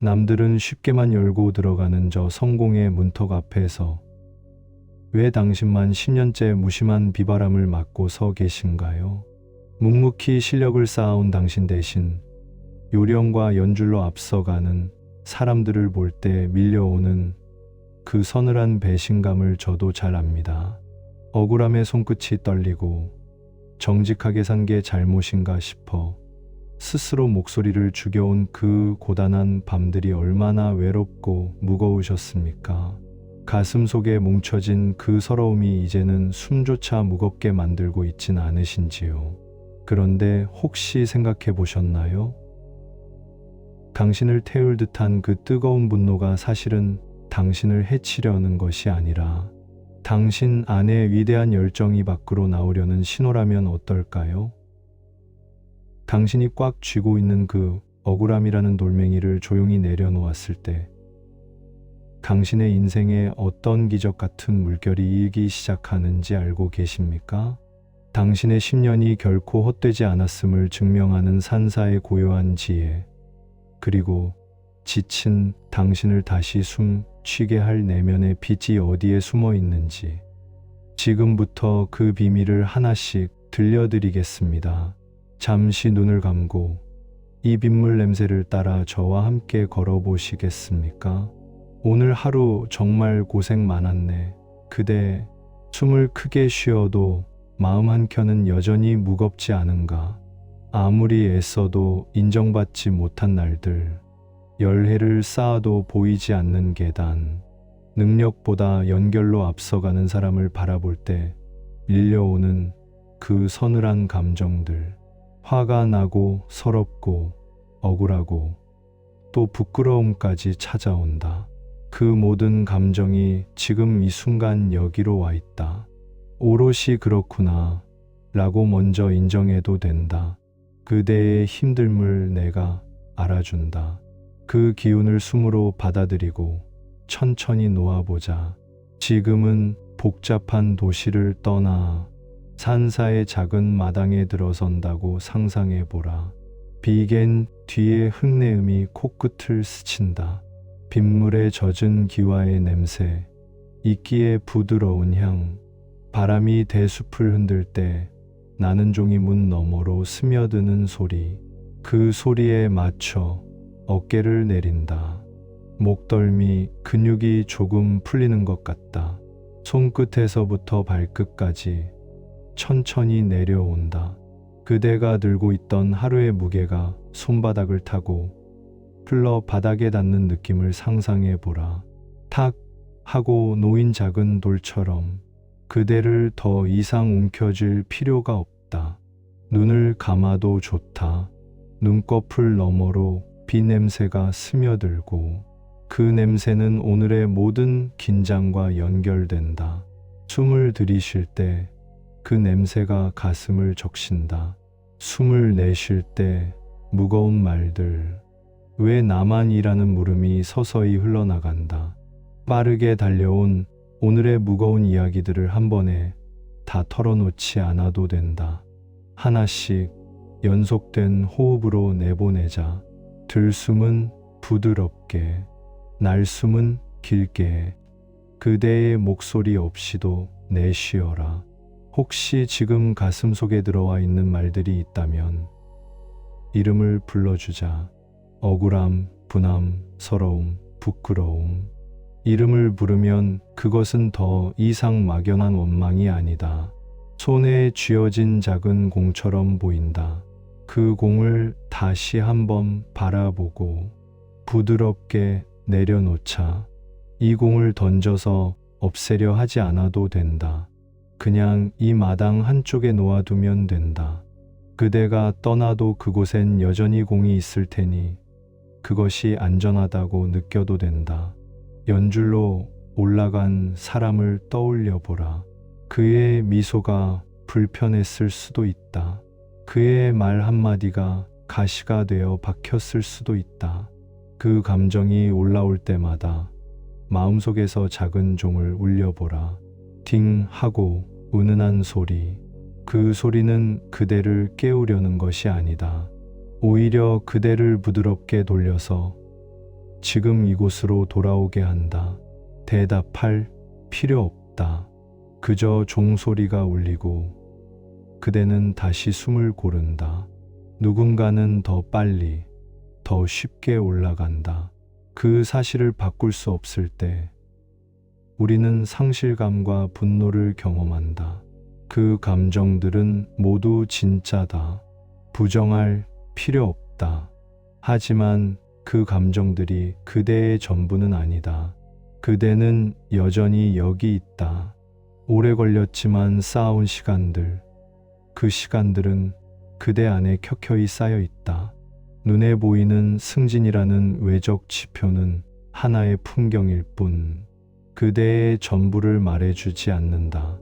남들은 쉽게만 열고 들어가는 저 성공의 문턱 앞에서 왜 당신만 10년째 무심한 비바람을 맞고 서 계신가요? 묵묵히 실력을 쌓아온 당신 대신 요령과 연줄로 앞서가는 사람들을 볼 때 밀려오는 그 서늘한 배신감을 저도 잘 압니다. 억울함에 손끝이 떨리고 정직하게 산 게 잘못인가 싶어 스스로 목소리를 죽여온 그 고단한 밤들이 얼마나 외롭고 무거우셨습니까? 가슴 속에 뭉쳐진 그 서러움이 이제는 숨조차 무겁게 만들고 있진 않으신지요? 그런데 혹시 생각해 보셨나요? 당신을 태울 듯한 그 뜨거운 분노가 사실은 당신을 해치려는 것이 아니라 당신 안의 위대한 열정이 밖으로 나오려는 신호라면 어떨까요? 당신이 꽉 쥐고 있는 그 억울함이라는 돌멩이를 조용히 내려놓았을 때 당신의 인생에 어떤 기적 같은 물결이 일기 시작하는지 알고 계십니까? 당신의 10년이 결코 헛되지 않았음을 증명하는 산사의 고요한 지혜, 그리고 지친 당신을 다시 숨 쉬게 할 내면의 빛이 어디에 숨어 있는지 지금부터 그 비밀을 하나씩 들려드리겠습니다. 잠시 눈을 감고 이 빗물 냄새를 따라 저와 함께 걸어보시겠습니까? 오늘 하루 정말 고생 많았네. 그대 숨을 크게 쉬어도 마음 한켠은 여전히 무겁지 않은가? 아무리 애써도 인정받지 못한 날들, 열해를 쌓아도 보이지 않는 계단, 능력보다 연결로 앞서가는 사람을 바라볼 때 밀려오는 그 서늘한 감정들, 화가 나고 서럽고 억울하고 또 부끄러움까지 찾아온다. 그 모든 감정이 지금 이 순간 여기로 와 있다. 오롯이 그렇구나 라고 먼저 인정해도 된다. 그대의 힘듦을 내가 알아준다. 그 기운을 숨으로 받아들이고 천천히 놓아보자. 지금은 복잡한 도시를 떠나 산사의 작은 마당에 들어선다고 상상해보라. 비겐 뒤에 흙내음이 코끝을 스친다. 빗물에 젖은 기와의 냄새, 이끼의 부드러운 향, 바람이 대숲을 흔들 때 나는 종이 문 너머로 스며드는 소리, 그 소리에 맞춰 어깨를 내린다. 목덜미 근육이 조금 풀리는 것 같다. 손끝에서부터 발끝까지 천천히 내려온다. 그대가 들고 있던 하루의 무게가 손바닥을 타고 흘러 바닥에 닿는 느낌을 상상해 보라. 탁 하고 놓인 작은 돌처럼 그대를 더 이상 움켜쥘 필요가 없다. 눈을 감아도 좋다. 눈꺼풀 너머로 비 냄새가 스며들고 그 냄새는 오늘의 모든 긴장과 연결된다. 숨을 들이쉴 때 그 냄새가 가슴을 적신다. 숨을 내쉴 때 무거운 말들, 왜 나만이라는 물음이 서서히 흘러나간다. 빠르게 달려온 오늘의 무거운 이야기들을 한 번에 다 털어놓지 않아도 된다. 하나씩 연속된 호흡으로 내보내자. 들숨은 부드럽게, 날숨은 길게, 그대의 목소리 없이도 내쉬어라. 혹시 지금 가슴 속에 들어와 있는 말들이 있다면 이름을 불러주자. 억울함, 분함, 서러움, 부끄러움. 이름을 부르면 그것은 더 이상 막연한 원망이 아니다. 손에 쥐어진 작은 공처럼 보인다. 그 공을 다시 한번 바라보고 부드럽게 내려놓자. 이 공을 던져서 없애려 하지 않아도 된다. 그냥 이 마당 한쪽에 놓아두면 된다. 그대가 떠나도 그곳엔 여전히 공이 있을 테니 그것이 안전하다고 느껴도 된다. 연줄로 올라간 사람을 떠올려 보라. 그의 미소가 불편했을 수도 있다. 그의 말 한마디가 가시가 되어 박혔을 수도 있다. 그 감정이 올라올 때마다 마음속에서 작은 종을 울려보라. 딩 하고 은은한 소리. 그 소리는 그대를 깨우려는 것이 아니다. 오히려 그대를 부드럽게 돌려서 지금 이곳으로 돌아오게 한다. 대답할 필요 없다. 그저 종소리가 울리고 그대는 다시 숨을 고른다. 누군가는 더 빨리, 더 쉽게 올라간다. 그 사실을 바꿀 수 없을 때 우리는 상실감과 분노를 경험한다. 그 감정들은 모두 진짜다. 부정할 필요 없다. 하지만 그 감정들이 그대의 전부는 아니다. 그대는 여전히 여기 있다. 오래 걸렸지만 쌓아온 시간들, 그 시간들은 그대 안에 켜켜이 쌓여 있다. 눈에 보이는 승진이라는 외적 지표는 하나의 풍경일 뿐 그대의 전부를 말해주지 않는다.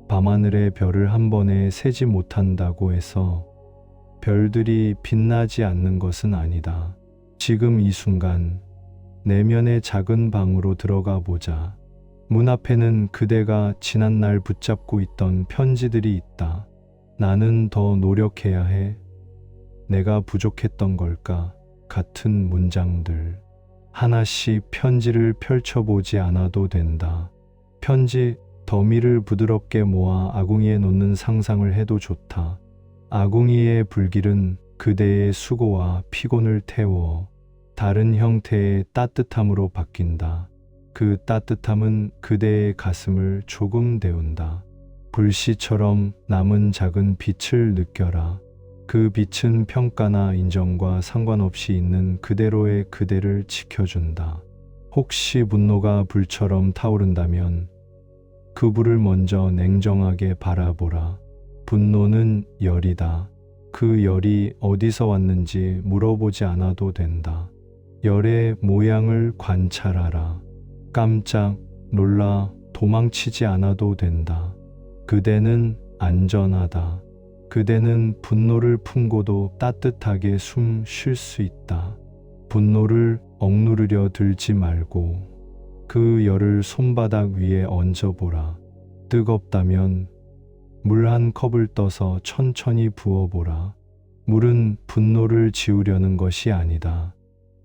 밤하늘의 별을 한 번에 세지 못한다고 해서 별들이 빛나지 않는 것은 아니다. 지금 이 순간 내면의 작은 방으로 들어가 보자. 문 앞에는 그대가 지난날 붙잡고 있던 편지들이 있다. 나는 더 노력해야 해. 내가 부족했던 걸까? 같은 문장들. 하나씩 편지를 펼쳐보지 않아도 된다. 편지 더미를 부드럽게 모아 아궁이에 놓는 상상을 해도 좋다. 아궁이의 불길은 그대의 수고와 피곤을 태워 다른 형태의 따뜻함으로 바뀐다. 그 따뜻함은 그대의 가슴을 조금 데운다. 불씨처럼 남은 작은 빛을 느껴라. 그 빛은 평가나 인정과 상관없이 있는 그대로의 그대를 지켜준다. 혹시 분노가 불처럼 타오른다면 그 불을 먼저 냉정하게 바라보라. 분노는 열이다. 그 열이 어디서 왔는지 물어보지 않아도 된다. 열의 모양을 관찰하라. 깜짝 놀라 도망치지 않아도 된다. 그대는 안전하다. 그대는 분노를 품고도 따뜻하게 숨 쉴 수 있다. 분노를 억누르려 들지 말고 그 열을 손바닥 위에 얹어보라. 뜨겁다면 물 한 컵을 떠서 천천히 부어보라. 물은 분노를 지우려는 것이 아니다.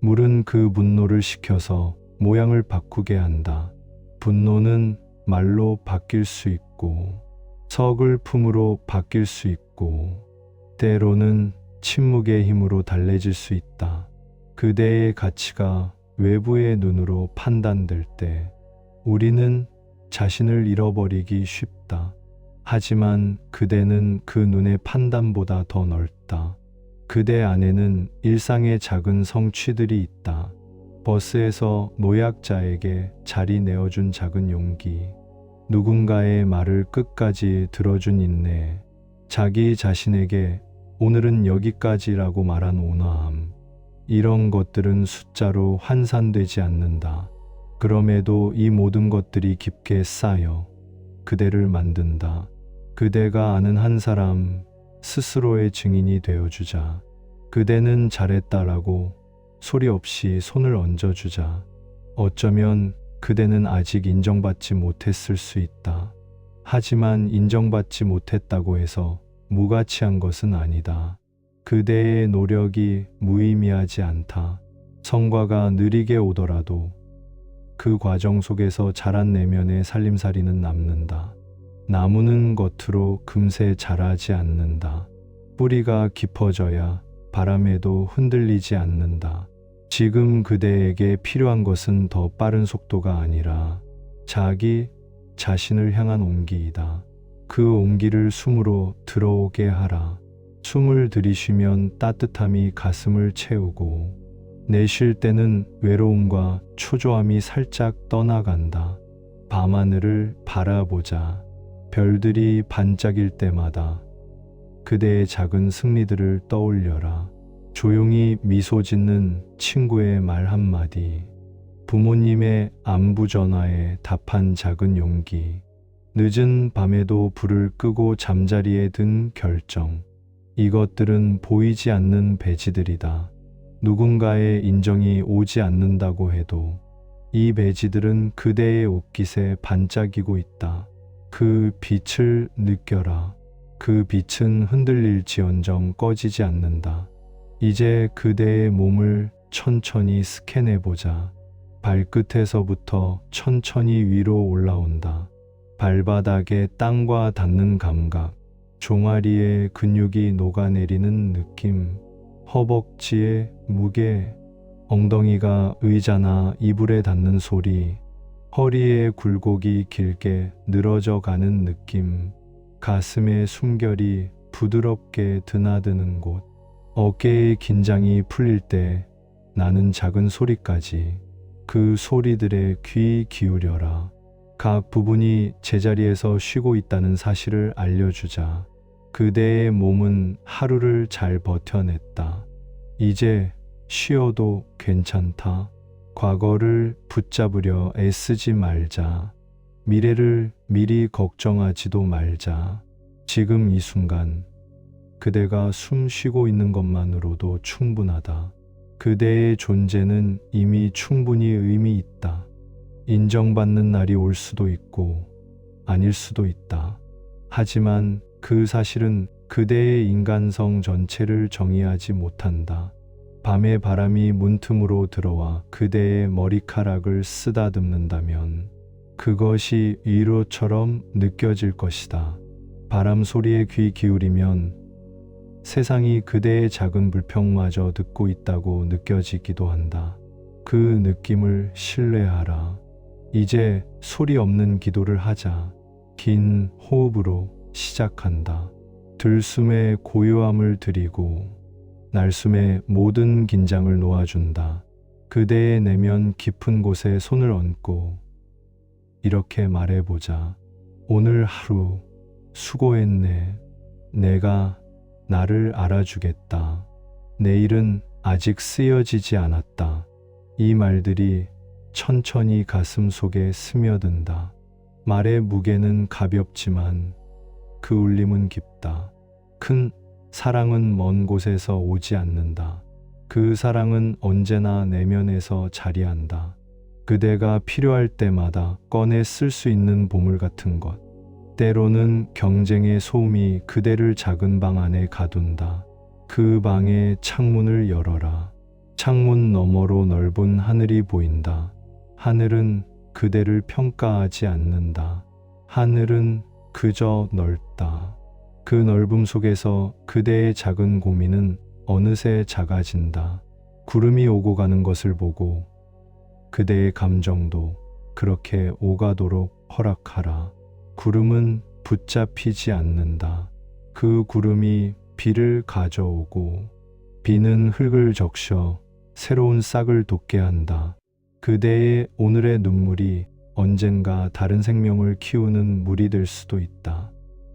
물은 그 분노를 식혀서 모양을 바꾸게 한다. 분노는 말로 바뀔 수 있고 서글픔으로 바뀔 수 있고 때로는 침묵의 힘으로 달래질 수 있다. 그대의 가치가 외부의 눈으로 판단될 때 우리는 자신을 잃어버리기 쉽다. 하지만 그대는 그 눈의 판단보다 더 넓다. 그대 안에는 일상의 작은 성취들이 있다. 버스에서 노약자에게 자리 내어준 작은 용기, 누군가의 말을 끝까지 들어준 인내, 자기 자신에게 오늘은 여기까지라고 말한 온화함. 이런 것들은 숫자로 환산되지 않는다. 그럼에도 이 모든 것들이 깊게 쌓여 그대를 만든다. 그대가 아는 한 사람 스스로의 증인이 되어주자. 그대는 잘했다라고 소리 없이 손을 얹어주자. 어쩌면 그대는 아직 인정받지 못했을 수 있다. 하지만 인정받지 못했다고 해서 무가치한 것은 아니다. 그대의 노력이 무의미하지 않다. 성과가 느리게 오더라도 그 과정 속에서 자란 내면의 살림살이는 남는다. 나무는 겉으로 금세 자라지 않는다. 뿌리가 깊어져야 바람에도 흔들리지 않는다. 지금 그대에게 필요한 것은 더 빠른 속도가 아니라 자기 자신을 향한 온기이다. 그 온기를 숨으로 들어오게 하라. 숨을 들이쉬면 따뜻함이 가슴을 채우고 내쉴 때는 외로움과 초조함이 살짝 떠나간다. 밤하늘을 바라보자. 별들이 반짝일 때마다 그대의 작은 승리들을 떠올려라. 조용히 미소 짓는 친구의 말 한마디, 부모님의 안부 전화에 답한 작은 용기, 늦은 밤에도 불을 끄고 잠자리에 든 결정. 이것들은 보이지 않는 배지들이다. 누군가의 인정이 오지 않는다고 해도 이 배지들은 그대의 옷깃에 반짝이고 있다. 그 빛을 느껴라. 그 빛은 흔들릴지언정 꺼지지 않는다. 이제 그대의 몸을 천천히 스캔해보자. 발끝에서부터 천천히 위로 올라온다. 발바닥에 땅과 닿는 감각, 종아리에 근육이 녹아내리는 느낌, 허벅지의 무게, 엉덩이가 의자나 이불에 닿는 소리, 허리의 굴곡이 길게 늘어져 가는 느낌, 가슴의 숨결이 부드럽게 드나드는 곳, 어깨의 긴장이 풀릴 때 나는 작은 소리까지 그 소리들에 귀 기울여라. 각 부분이 제자리에서 쉬고 있다는 사실을 알려주자. 그대의 몸은 하루를 잘 버텨냈다. 이제 쉬어도 괜찮다. 과거를 붙잡으려 애쓰지 말자. 미래를 미리 걱정하지도 말자. 지금 이 순간 그대가 숨 쉬고 있는 것만으로도 충분하다. 그대의 존재는 이미 충분히 의미 있다. 인정받는 날이 올 수도 있고 아닐 수도 있다. 하지만 그 사실은 그대의 인간성 전체를 정의하지 못한다. 밤의 바람이 문틈으로 들어와 그대의 머리카락을 쓰다듬는다면 그것이 위로처럼 느껴질 것이다. 바람 소리에 귀 기울이면 세상이 그대의 작은 불평마저 듣고 있다고 느껴지기도 한다. 그 느낌을 신뢰하라. 이제 소리 없는 기도를 하자. 긴 호흡으로 시작한다. 들숨에 고요함을 드리고 날숨에 모든 긴장을 놓아준다. 그대의 내면 깊은 곳에 손을 얹고 이렇게 말해보자. 오늘 하루 수고했네. 내가 나를 알아주겠다. 내일은 아직 쓰여지지 않았다. 이 말들이 천천히 가슴 속에 스며든다. 말의 무게는 가볍지만 그 울림은 깊다. 큰 사랑은 먼 곳에서 오지 않는다. 그 사랑은 언제나 내면에서 자리한다. 그대가 필요할 때마다 꺼내 쓸 수 있는 보물 같은 것. 때로는 경쟁의 소음이 그대를 작은 방 안에 가둔다. 그 방의 창문을 열어라. 창문 너머로 넓은 하늘이 보인다. 하늘은 그대를 평가하지 않는다. 하늘은 그저 넓다. 그 넓음 속에서 그대의 작은 고민은 어느새 작아진다. 구름이 오고 가는 것을 보고 그대의 감정도 그렇게 오가도록 허락하라. 구름은 붙잡히지 않는다. 그 구름이 비를 가져오고 비는 흙을 적셔 새로운 싹을 돋게 한다. 그대의 오늘의 눈물이 언젠가 다른 생명을 키우는 물이 될 수도 있다.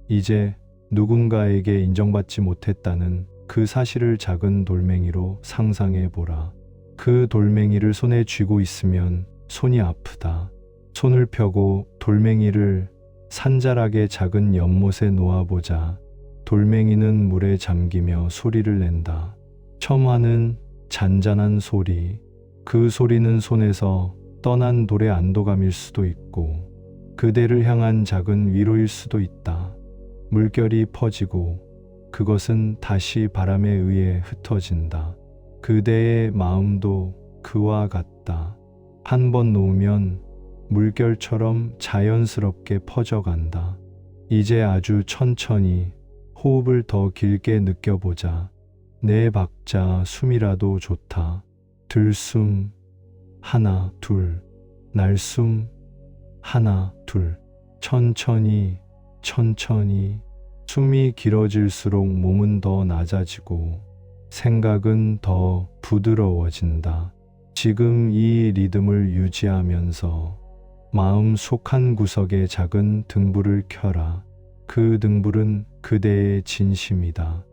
이제 누군가에게 인정받지 못했다는 그 사실을 작은 돌멩이로 상상해 보라. 그 돌멩이를 손에 쥐고 있으면 손이 아프다. 손을 펴고 돌멩이를 산자락의 작은 연못에 놓아보자. 돌멩이는 물에 잠기며 소리를 낸다. 첨하는 잔잔한 소리. 그 소리는 손에서 떠난 돌의 안도감일 수도 있고 그대를 향한 작은 위로일 수도 있다. 물결이 퍼지고 그것은 다시 바람에 의해 흩어진다. 그대의 마음도 그와 같다. 한 번 놓으면 물결처럼 자연스럽게 퍼져간다. 이제 아주 천천히 호흡을 더 길게 느껴보자. 네 박자 숨이라도 좋다. 들숨 하나 둘, 날숨 하나 둘. 천천히 천천히. 숨이 길어질수록 몸은 더 낮아지고 생각은 더 부드러워진다. 지금 이 리듬을 유지하면서 마음 속 한 구석에 작은 등불을 켜라. 그 등불은 그대의 진심이다.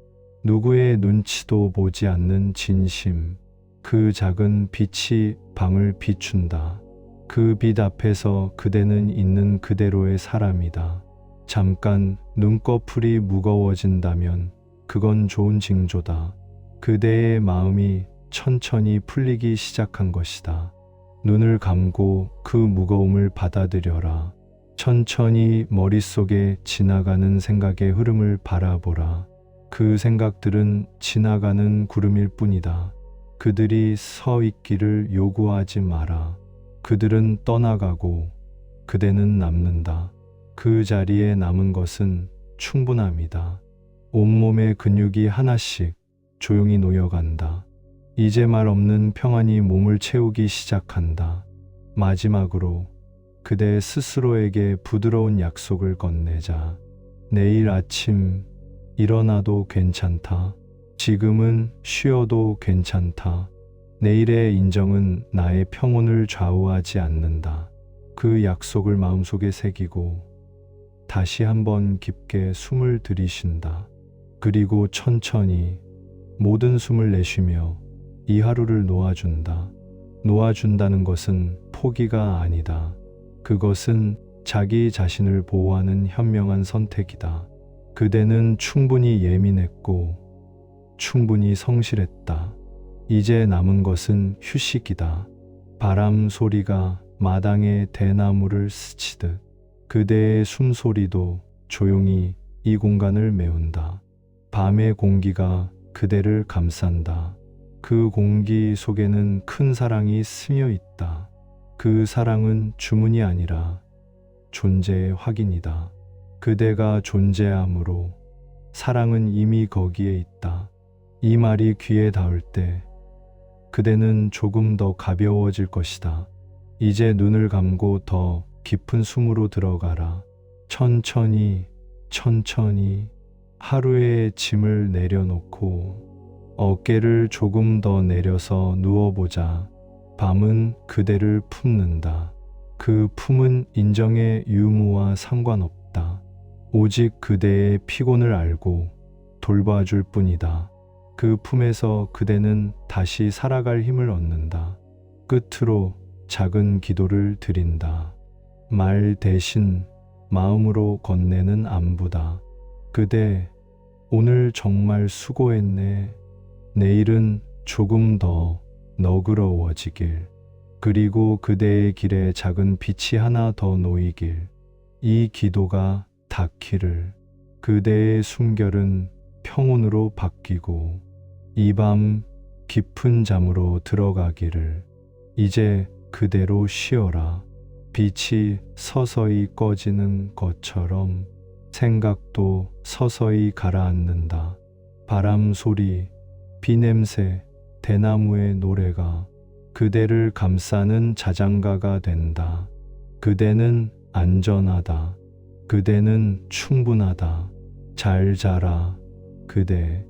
누구의 눈치도 보지 않는 진심. 그 작은 빛이 방을 비춘다. 그 빛 앞에서 그대는 있는 그대로의 사람이다. 잠깐 눈꺼풀이 무거워진다면 그건 좋은 징조다. 그대의 마음이 천천히 풀리기 시작한 것이다. 눈을 감고 그 무거움을 받아들여라. 천천히 머릿속에 지나가는 생각의 흐름을 바라보라. 그 생각들은 지나가는 구름일 뿐이다. 그들이 서 있기를 요구하지 마라. 그들은 떠나가고 그대는 남는다. 그 자리에 남은 것은 충분함이다. 온몸의 근육이 하나씩 조용히 놓여간다. 이제 말 없는 평안이 몸을 채우기 시작한다. 마지막으로 그대 스스로에게 부드러운 약속을 건네자. 내일 아침 일어나도 괜찮다. 지금은 쉬어도 괜찮다. 내일의 인정은 나의 평온을 좌우하지 않는다. 그 약속을 마음속에 새기고 다시 한번 깊게 숨을 들이쉰다. 그리고 천천히 모든 숨을 내쉬며 이 하루를 놓아준다. 놓아준다는 것은 포기가 아니다. 그것은 자기 자신을 보호하는 현명한 선택이다. 그대는 충분히 예민했고 충분히 성실했다. 이제 남은 것은 휴식이다. 바람 소리가 마당의 대나무를 스치듯 그대의 숨소리도 조용히 이 공간을 메운다. 밤의 공기가 그대를 감싼다. 그 공기 속에는 큰 사랑이 스며 있다. 그 사랑은 주문이 아니라 존재의 확인이다. 그대가 존재함으로 사랑은 이미 거기에 있다. 이 말이 귀에 닿을 때 그대는 조금 더 가벼워질 것이다. 이제 눈을 감고 더 깊은 숨으로 들어가라. 천천히 천천히 하루의 짐을 내려놓고 어깨를 조금 더 내려서 누워보자. 밤은 그대를 품는다. 그 품은 인정의 유무와 상관없다. 오직 그대의 피곤을 알고 돌봐줄 뿐이다. 그 품에서 그대는 다시 살아갈 힘을 얻는다. 끝으로 작은 기도를 드린다. 말 대신 마음으로 건네는 안부다. 그대, 오늘 정말 수고했네. 내일은 조금 더 너그러워지길. 그리고 그대의 길에 작은 빛이 하나 더 놓이길. 이 기도가 닿기를. 그대의 숨결은 평온으로 바뀌고 이 밤 깊은 잠으로 들어가기를. 이제 그대로 쉬어라. 빛이 서서히 꺼지는 것처럼 생각도 서서히 가라앉는다. 바람 소리, 비 냄새, 대나무의 노래가 그대를 감싸는 자장가가 된다. 그대는 안전하다. 그대는 충분하다. 잘 자라. 그대.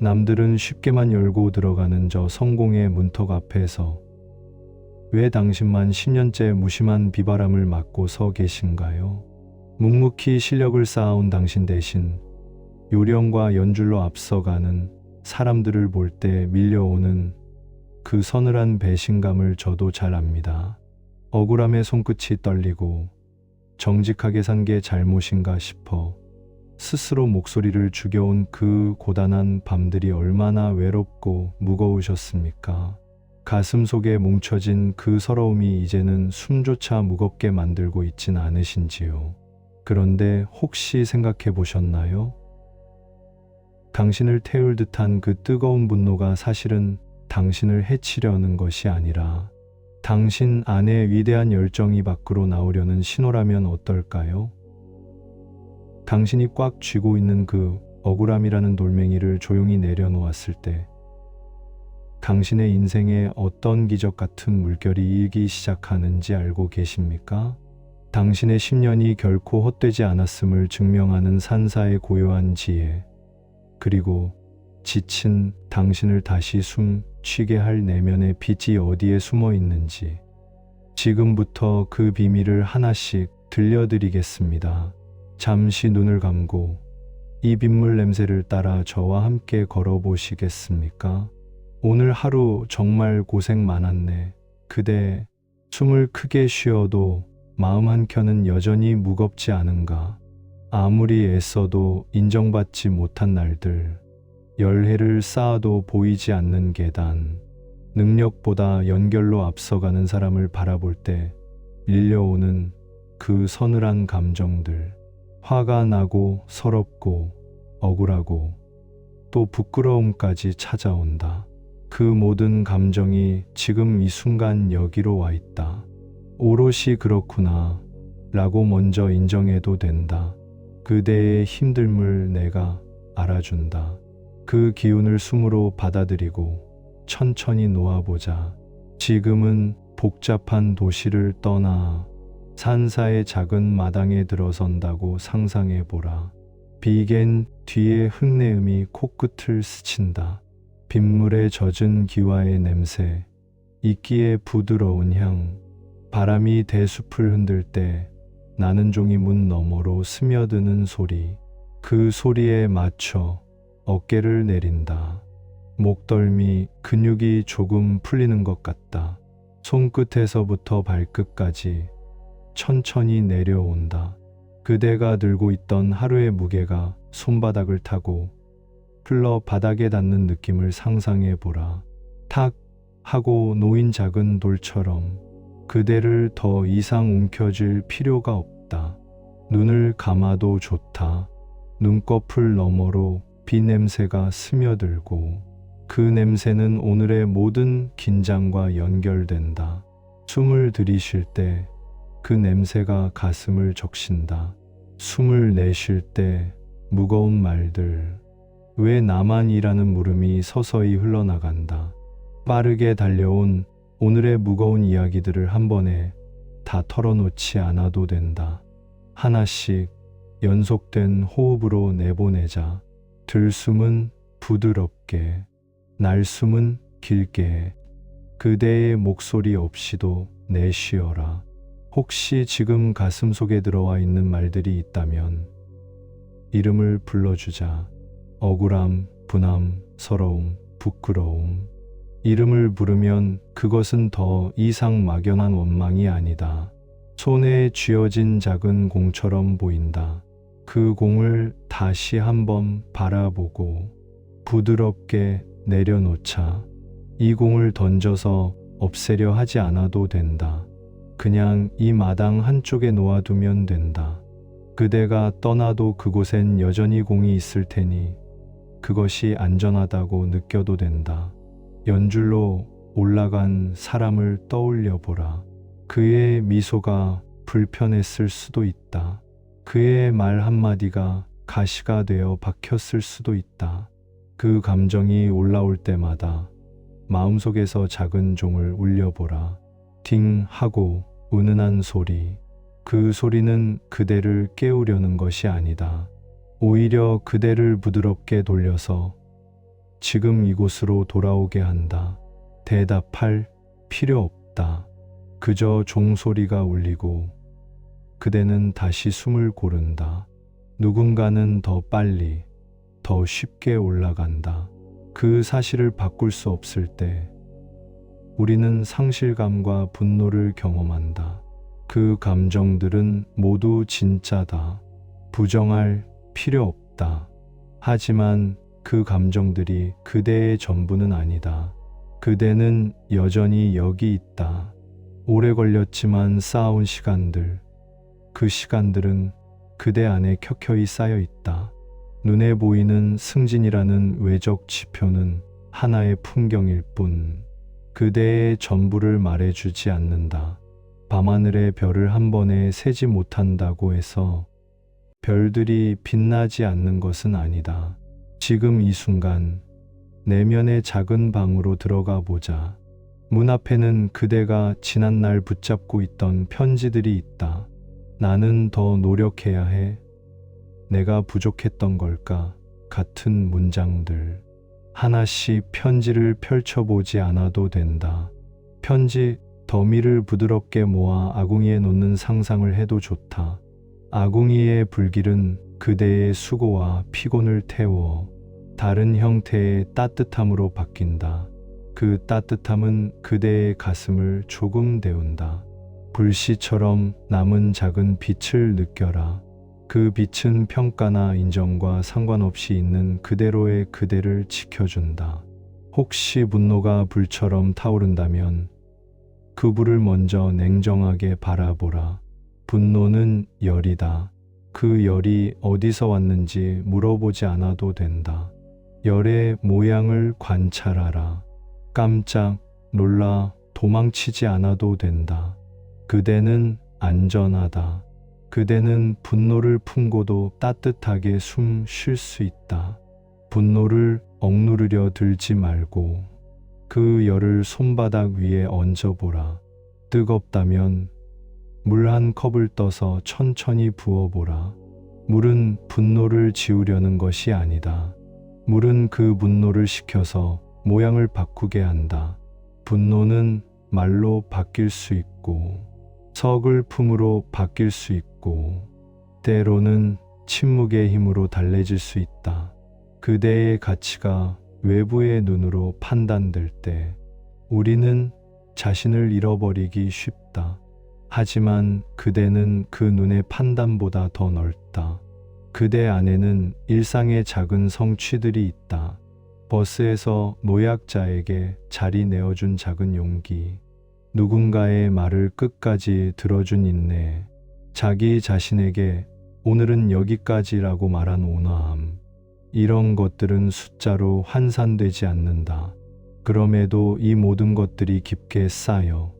남들은 쉽게만 열고 들어가는 저 성공의 문턱 앞에서 왜 당신만 10년째 무심한 비바람을 맞고 서 계신가요? 묵묵히 실력을 쌓아온 당신 대신 요령과 연줄로 앞서가는 사람들을 볼 때 밀려오는 그 서늘한 배신감을 저도 잘 압니다. 억울함에 손끝이 떨리고 정직하게 산 게 잘못인가 싶어 스스로 목소리를 죽여온 그 고단한 밤들이 얼마나 외롭고 무거우셨습니까? 가슴 속에 뭉쳐진 그 서러움이 이제는 숨조차 무겁게 만들고 있진 않으신지요? 그런데 혹시 생각해 보셨나요? 당신을 태울 듯한 그 뜨거운 분노가 사실은 당신을 해치려는 것이 아니라 당신 안의 위대한 열정이 밖으로 나오려는 신호라면 어떨까요? 당신이 꽉 쥐고 있는 그 억울함이라는 돌멩이를 조용히 내려놓았을 때 당신의 인생에 어떤 기적 같은 물결이 일기 시작하는지 알고 계십니까? 당신의 10년이 결코 헛되지 않았음을 증명하는 산사의 고요한 지혜, 그리고 지친 당신을 다시 숨 쉬게 할 내면의 빛이 어디에 숨어 있는지 지금부터 그 비밀을 하나씩 들려드리겠습니다. 잠시 눈을 감고 이 빗물 냄새를 따라 저와 함께 걸어보시겠습니까? 오늘 하루 정말 고생 많았네. 그대, 숨을 크게 쉬어도 마음 한켠은 여전히 무겁지 않은가? 아무리 애써도 인정받지 못한 날들, 열해를 쌓아도 보이지 않는 계단, 능력보다 연결로 앞서가는 사람을 바라볼 때 밀려오는 그 서늘한 감정들, 화가 나고 서럽고 억울하고 또 부끄러움까지 찾아온다. 그 모든 감정이 지금 이 순간 여기로 와 있다. 오롯이 그렇구나 라고 먼저 인정해도 된다. 그대의 힘듦을 내가 알아준다. 그 기운을 숨으로 받아들이고 천천히 놓아보자. 지금은 복잡한 도시를 떠나 산사의 작은 마당에 들어선다고 상상해보라. 비겐 뒤에 흙내음이 코끝을 스친다. 빗물에 젖은 기와의 냄새, 이끼의 부드러운 향, 바람이 대숲을 흔들 때 나는 종이 문 너머로 스며드는 소리, 그 소리에 맞춰 어깨를 내린다. 목덜미 근육이 조금 풀리는 것 같다. 손끝에서부터 발끝까지 천천히 내려온다. 그대가 들고 있던 하루의 무게가 손바닥을 타고 흘러 바닥에 닿는 느낌을 상상해 보라. 탁 하고 놓인 작은 돌처럼 그대를 더 이상 움켜쥘 필요가 없다. 눈을 감아도 좋다. 눈꺼풀 너머로 비 냄새가 스며들고 그 냄새는 오늘의 모든 긴장과 연결된다. 숨을 들이쉴 때 그 냄새가 가슴을 적신다. 숨을 내쉴 때 무거운 말들, 왜 나만이라는 물음이 서서히 흘러나간다. 빠르게 달려온 오늘의 무거운 이야기들을 한 번에 다 털어놓지 않아도 된다. 하나씩 연속된 호흡으로 내보내자. 들숨은 부드럽게, 날숨은 길게, 그대의 목소리 없이도 내쉬어라. 혹시 지금 가슴 속에 들어와 있는 말들이 있다면 이름을 불러주자. 억울함, 분함, 서러움, 부끄러움. 이름을 부르면 그것은 더 이상 막연한 원망이 아니다. 손에 쥐어진 작은 공처럼 보인다. 그 공을 다시 한번 바라보고 부드럽게 내려놓자. 이 공을 던져서 없애려 하지 않아도 된다. 그냥 이 마당 한쪽에 놓아두면 된다. 그대가 떠나도 그곳엔 여전히 공이 있을 테니 그것이 안전하다고 느껴도 된다. 연줄로 올라간 사람을 떠올려 보라. 그의 미소가 불편했을 수도 있다. 그의 말 한마디가 가시가 되어 박혔을 수도 있다. 그 감정이 올라올 때마다 마음속에서 작은 종을 울려보라. 딩 하고 은은한 소리. 그 소리는 그대를 깨우려는 것이 아니다. 오히려 그대를 부드럽게 돌려서 지금 이곳으로 돌아오게 한다. 대답할 필요 없다. 그저 종소리가 울리고 그대는 다시 숨을 고른다. 누군가는 더 빨리, 더 쉽게 올라간다. 그 사실을 바꿀 수 없을 때 우리는 상실감과 분노를 경험한다. 그 감정들은 모두 진짜다. 부정할 필요 없다. 하지만 그 감정들이 그대의 전부는 아니다. 그대는 여전히 여기 있다. 오래 걸렸지만 쌓아온 시간들, 그 시간들은 그대 안에 켜켜이 쌓여 있다. 눈에 보이는 승진이라는 외적 지표는 하나의 풍경일 뿐 그대의 전부를 말해주지 않는다. 밤하늘의 별을 한 번에 세지 못한다고 해서 별들이 빛나지 않는 것은 아니다. 지금 이 순간 내면의 작은 방으로 들어가 보자. 문 앞에는 그대가 지난날 붙잡고 있던 편지들이 있다. 나는 더 노력해야 해. 내가 부족했던 걸까? 같은 문장들. 하나씩 편지를 펼쳐보지 않아도 된다. 편지 더미를 부드럽게 모아 아궁이에 놓는 상상을 해도 좋다. 아궁이의 불길은 그대의 수고와 피곤을 태워 다른 형태의 따뜻함으로 바뀐다. 그 따뜻함은 그대의 가슴을 조금 데운다. 불씨처럼 남은 작은 빛을 느껴라. 그 빛은 평가나 인정과 상관없이 있는 그대로의 그대를 지켜준다. 혹시 분노가 불처럼 타오른다면 그 불을 먼저 냉정하게 바라보라. 분노는 열이다. 그 열이 어디서 왔는지 물어보지 않아도 된다. 열의 모양을 관찰하라. 깜짝 놀라 도망치지 않아도 된다. 그대는 안전하다. 그대는 분노를 품고도 따뜻하게 숨 쉴 수 있다. 분노를 억누르려 들지 말고 그 열을 손바닥 위에 얹어보라. 뜨겁다면 물 한 컵을 떠서 천천히 부어보라. 물은 분노를 지우려는 것이 아니다. 물은 그 분노를 식혀서 모양을 바꾸게 한다. 분노는 말로 바뀔 수 있고 서글픔으로 바뀔 수 있고 때로는 침묵의 힘으로 달래질 수 있다. 그대의 가치가 외부의 눈으로 판단될 때 우리는 자신을 잃어버리기 쉽다. 하지만 그대는 그 눈의 판단보다 더 넓다. 그대 안에는 일상의 작은 성취들이 있다. 버스에서 노약자에게 자리 내어준 작은 용기, 누군가의 말을 끝까지 들어준 인내, 자기 자신에게 오늘은 여기까지라고 말한 온화함. 이런 것들은 숫자로 환산되지 않는다. 그럼에도 이 모든 것들이 깊게 쌓여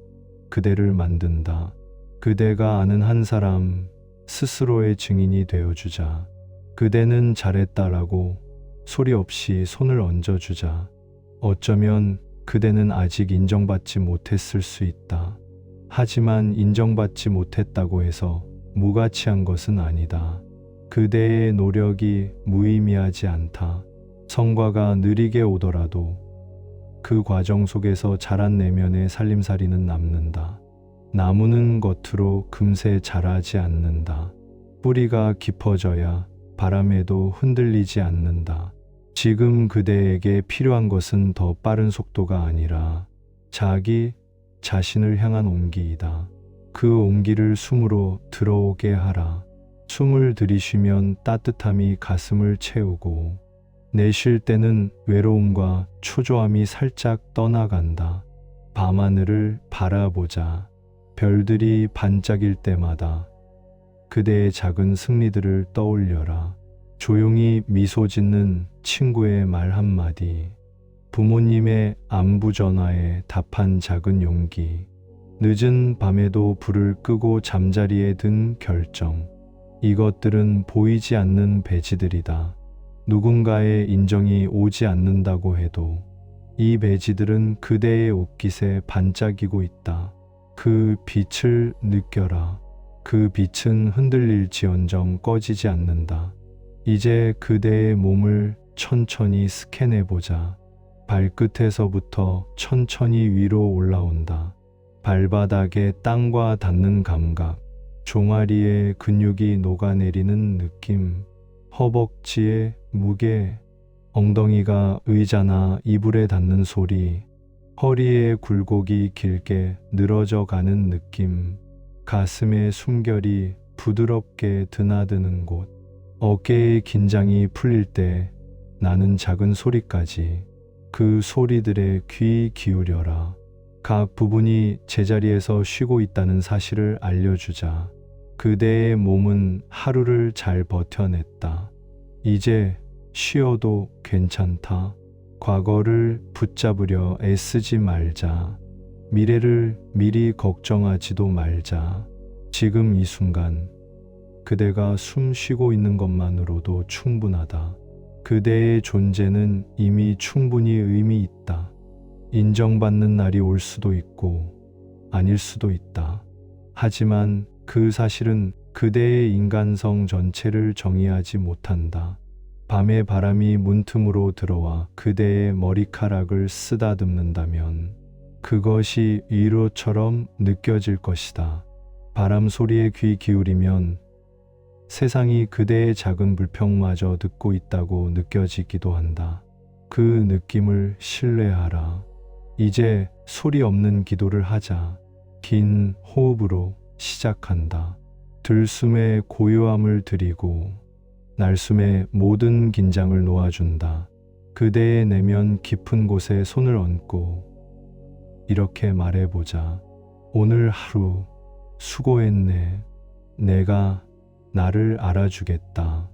그대를 만든다. 그대가 아는 한 사람 스스로의 증인이 되어주자. 그대는 잘했다라고 소리 없이 손을 얹어주자. 어쩌면 그대는 아직 인정받지 못했을 수 있다. 하지만 인정받지 못했다고 해서 무가치한 것은 아니다. 그대의 노력이 무의미하지 않다. 성과가 느리게 오더라도 그 과정 속에서 자란 내면의 살림살이는 남는다. 나무는 겉으로 금세 자라지 않는다. 뿌리가 깊어져야 바람에도 흔들리지 않는다. 지금 그대에게 필요한 것은 더 빠른 속도가 아니라 자기 자신을 향한 온기이다. 그 온기를 숨으로 들어오게 하라. 숨을 들이쉬면 따뜻함이 가슴을 채우고 내쉴 때는 외로움과 초조함이 살짝 떠나간다. 밤하늘을 바라보자. 별들이 반짝일 때마다 그대의 작은 승리들을 떠올려라. 조용히 미소 짓는 친구의 말 한마디, 부모님의 안부 전화에 답한 작은 용기, 늦은 밤에도 불을 끄고 잠자리에 든 결정. 이것들은 보이지 않는 배지들이다. 누군가의 인정이 오지 않는다고 해도 이 배지들은 그대의 옷깃에 반짝이고 있다. 그 빛을 느껴라. 그 빛은 흔들릴지언정 꺼지지 않는다. 이제 그대의 몸을 천천히 스캔해보자. 발끝에서부터 천천히 위로 올라온다. 발바닥에 땅과 닿는 감각, 종아리에 근육이 녹아내리는 느낌, 허벅지의 무게, 엉덩이가 의자나 이불에 닿는 소리, 허리의 굴곡이 길게 늘어져 가는 느낌, 가슴의 숨결이 부드럽게 드나드는 곳, 어깨의 긴장이 풀릴 때 나는 작은 소리까지 그 소리들에 귀 기울여라. 각 부분이 제자리에서 쉬고 있다는 사실을 알려주자. 그대의 몸은 하루를 잘 버텨냈다. 이제 쉬어도 괜찮다. 과거를 붙잡으려 애쓰지 말자. 미래를 미리 걱정하지도 말자. 지금 이 순간 그대가 숨 쉬고 있는 것만으로도 충분하다. 그대의 존재는 이미 충분히 의미 있다. 인정받는 날이 올 수도 있고 아닐 수도 있다. 하지만 그 사실은 그대의 인간성 전체를 정의하지 못한다. 밤의 바람이 문틈으로 들어와 그대의 머리카락을 쓰다듬는다면 그것이 위로처럼 느껴질 것이다. 바람 소리에 귀 기울이면 세상이 그대의 작은 불평마저 듣고 있다고 느껴지기도 한다. 그 느낌을 신뢰하라. 이제 소리 없는 기도를 하자. 긴 호흡으로 시작한다. 들숨에 고요함을 드리고 날숨에 모든 긴장을 놓아준다. 그대의 내면 깊은 곳에 손을 얹고 이렇게 말해보자. 오늘 하루 수고했네. 내가 나를 알아주겠다.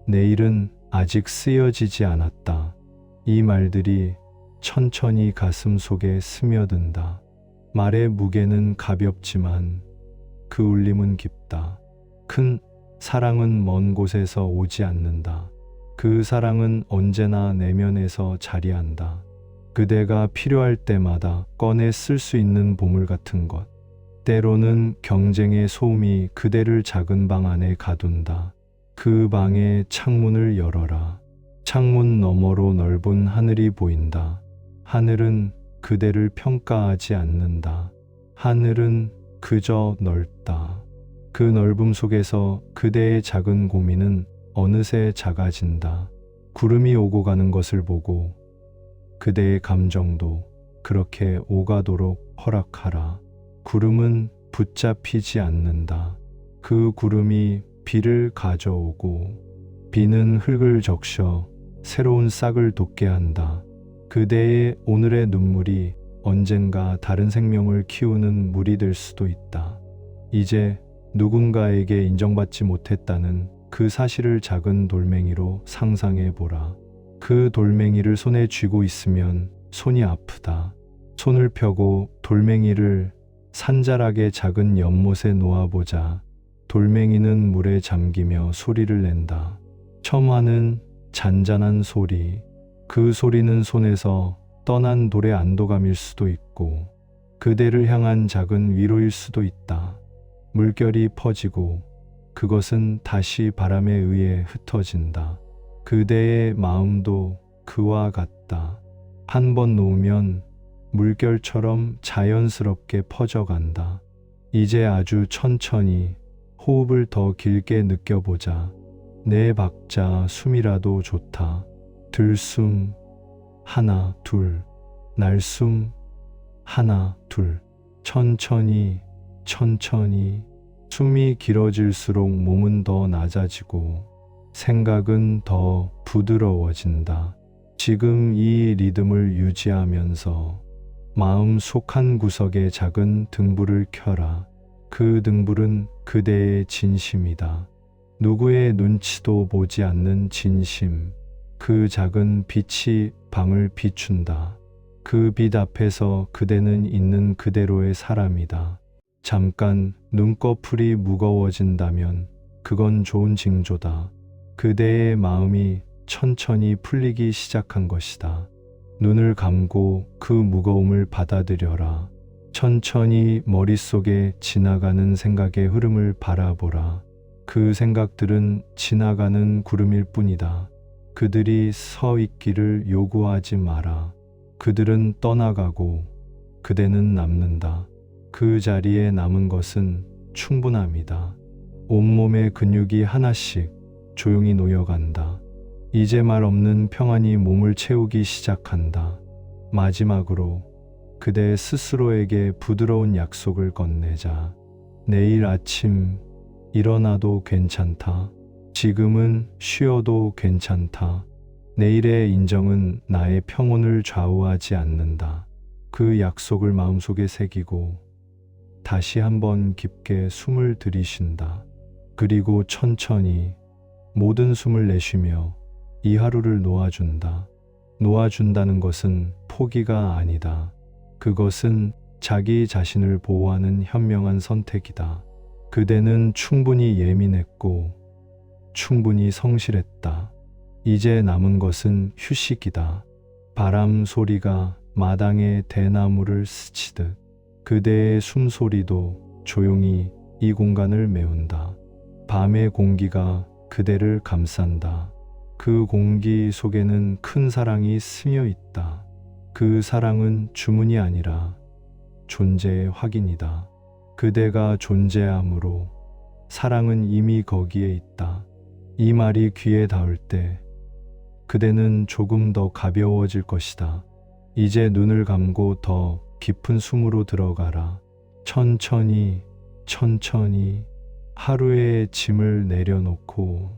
내일은 아직 쓰여지지 않았다. 이 말들이 천천히 가슴 속에 스며든다. 말의 무게는 가볍지만 그 울림은 깊다. 큰 사랑은 먼 곳에서 오지 않는다. 그 사랑은 언제나 내면에서 자리한다. 그대가 필요할 때마다 꺼내 쓸 수 있는 보물 같은 것. 때로는 경쟁의 소음이 그대를 작은 방 안에 가둔다. 그 방의 창문을 열어라. 창문 너머로 넓은 하늘이 보인다. 하늘은 그대를 평가하지 않는다. 하늘은 그저 넓다. 그 넓음 속에서 그대의 작은 고민은 어느새 작아진다. 구름이 오고 가는 것을 보고 그대의 감정도 그렇게 오가도록 허락하라. 구름은 붙잡히지 않는다. 그 구름이 비를 가져오고 비는 흙을 적셔 새로운 싹을 돋게 한다. 그대의 오늘의 눈물이 언젠가 다른 생명을 키우는 물이 될 수도 있다. 이제 누군가에게 인정받지 못했다는 그 사실을 작은 돌멩이로 상상해 보라. 그 돌멩이를 손에 쥐고 있으면 손이 아프다. 손을 펴고 돌멩이를 산자락의 작은 연못에 놓아보자. 돌멩이는 물에 잠기며 소리를 낸다. 첨화는 잔잔한 소리. 그 소리는 손에서 떠난 돌의 안도감일 수도 있고 그대를 향한 작은 위로일 수도 있다. 물결이 퍼지고 그것은 다시 바람에 의해 흩어진다. 그대의 마음도 그와 같다. 한 번 놓으면 물결처럼 자연스럽게 퍼져간다. 이제 아주 천천히 호흡을 더 길게 느껴보자. 네 박자 숨이라도 좋다. 들숨 하나 둘, 날숨 하나 둘. 천천히 천천히. 숨이 길어질수록 몸은 더 낮아지고 생각은 더 부드러워진다. 지금 이 리듬을 유지하면서 마음 속 한 구석에 작은 등불을 켜라. 그 등불은 그대의 진심이다. 누구의 눈치도 보지 않는 진심. 그 작은 빛이 방을 비춘다. 그 빛 앞에서 그대는 있는 그대로의 사람이다. 잠깐 눈꺼풀이 무거워진다면 그건 좋은 징조다. 그대의 마음이 천천히 풀리기 시작한 것이다. 눈을 감고 그 무거움을 받아들여라. 천천히 머릿속에 지나가는 생각의 흐름을 바라보라. 그 생각들은 지나가는 구름일 뿐이다. 그들이 서 있기를 요구하지 마라. 그들은 떠나가고 그대는 남는다. 그 자리에 남은 것은 충분함이다. 온몸의 근육이 하나씩 조용히 놓여간다. 이제 말 없는 평안이 몸을 채우기 시작한다. 마지막으로 그대 스스로에게 부드러운 약속을 건네자. 내일 아침 일어나도 괜찮다. 지금은 쉬어도 괜찮다. 내일의 인정은 나의 평온을 좌우하지 않는다. 그 약속을 마음속에 새기고 다시 한번 깊게 숨을 들이쉰다. 그리고 천천히 모든 숨을 내쉬며 이 하루를 놓아준다. 놓아준다는 것은 포기가 아니다. 그것은 자기 자신을 보호하는 현명한 선택이다. 그대는 충분히 예민했고 충분히 성실했다. 이제 남은 것은 휴식이다. 바람 소리가 마당의 대나무를 스치듯 그대의 숨소리도 조용히 이 공간을 메운다. 밤의 공기가 그대를 감싼다. 그 공기 속에는 큰 사랑이 스며 있다. 그 사랑은 주문이 아니라 존재의 확인이다. 그대가 존재함으로 사랑은 이미 거기에 있다. 이 말이 귀에 닿을 때 그대는 조금 더 가벼워질 것이다. 이제 눈을 감고 더 깊은 숨으로 들어가라. 천천히 천천히 하루의 짐을 내려놓고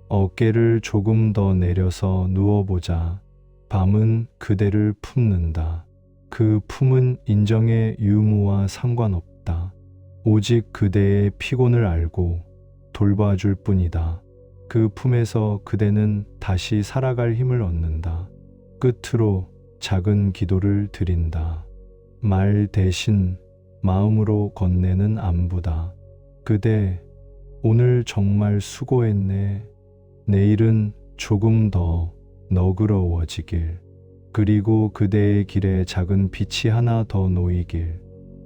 어깨를 조금 더 내려서 누워보자. 밤은 그대를 품는다. 그 품은 인정의 유무와 상관없다. 오직 그대의 피곤을 알고 돌봐줄 뿐이다. 그 품에서 그대는 다시 살아갈 힘을 얻는다. 끝으로 작은 기도를 드린다. 말 대신 마음으로 건네는 안부다. 그대, 오늘 정말 수고했네. 내일은 조금 더 너그러워지길. 그리고 그대의 길에 작은 빛이 하나 더 놓이길.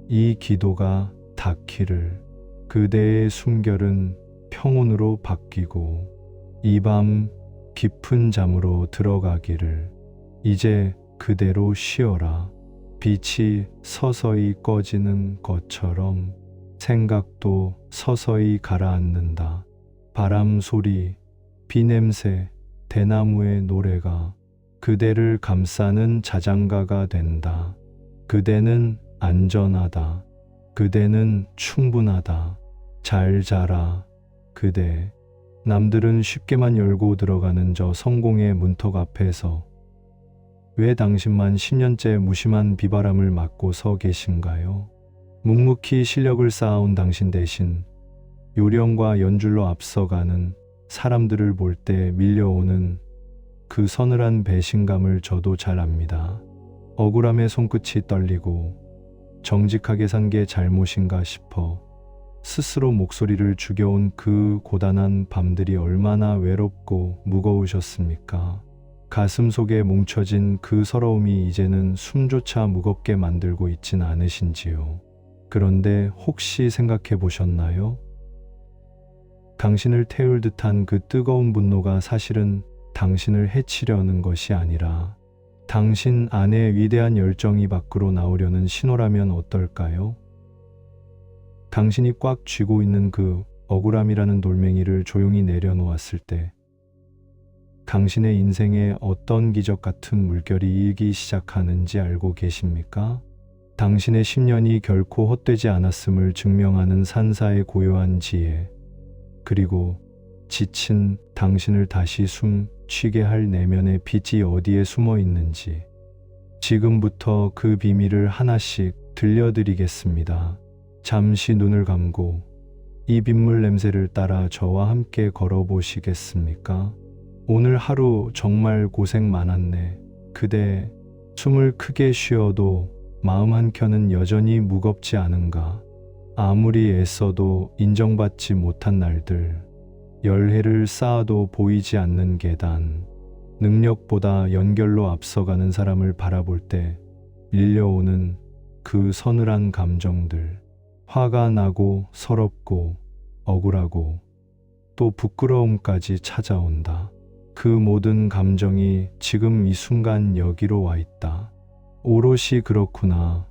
이 기도가 닿기를. 그대의 숨결은 평온으로 바뀌고 이 밤 깊은 잠으로 들어가기를. 이제 그대로 쉬어라. 빛이 서서히 꺼지는 것처럼 생각도 서서히 가라앉는다. 바람 소리, 비 냄새, 대나무의 노래가 그대를 감싸는 자장가가 된다. 그대는 안전하다. 그대는 충분하다. 잘 자라. 그대. 남들은 쉽게만 열고 들어가는 저 성공의 문턱 앞에서 왜 당신만 10년째 무심한 비바람을 맞고 서 계신가요? 묵묵히 실력을 쌓아온 당신 대신 요령과 연줄로 앞서가는 사람들을 볼 때 밀려오는 그 서늘한 배신감을 저도 잘 압니다. 억울함에 손끝이 떨리고 정직하게 산 게 잘못인가 싶어 스스로 목소리를 죽여온 그 고단한 밤들이 얼마나 외롭고 무거우셨습니까? 가슴 속에 뭉쳐진 그 서러움이 이제는 숨조차 무겁게 만들고 있진 않으신지요? 그런데 혹시 생각해 보셨나요? 당신을 태울 듯한 그 뜨거운 분노가 사실은 당신을 해치려는 것이 아니라 당신 안의 위대한 열정이 밖으로 나오려는 신호라면 어떨까요? 당신이 꽉 쥐고 있는 그 억울함이라는 돌멩이를 조용히 내려놓았을 때 당신의 인생에 어떤 기적 같은 물결이 일기 시작하는지 알고 계십니까? 당신의 10년이 결코 헛되지 않았음을 증명하는 산사의 고요한 지혜, 그리고 지친 당신을 다시 숨 쉬게 할 내면의 빛이 어디에 숨어 있는지 지금부터 그 비밀을 하나씩 들려드리겠습니다. 잠시 눈을 감고 이 빗물 냄새를 따라 저와 함께 걸어보시겠습니까? 오늘 하루 정말 고생 많았네. 그대, 숨을 크게 쉬어도 마음 한켠은 여전히 무겁지 않은가? 아무리 애써도 인정받지 못한 날들, 열해를 쌓아도 보이지 않는 계단, 능력보다 연결로 앞서가는 사람을 바라볼 때 밀려오는 그 서늘한 감정들, 화가 나고 서럽고 억울하고 또 부끄러움까지 찾아온다. 그 모든 감정이 지금 이 순간 여기로 와 있다. 오롯이 그렇구나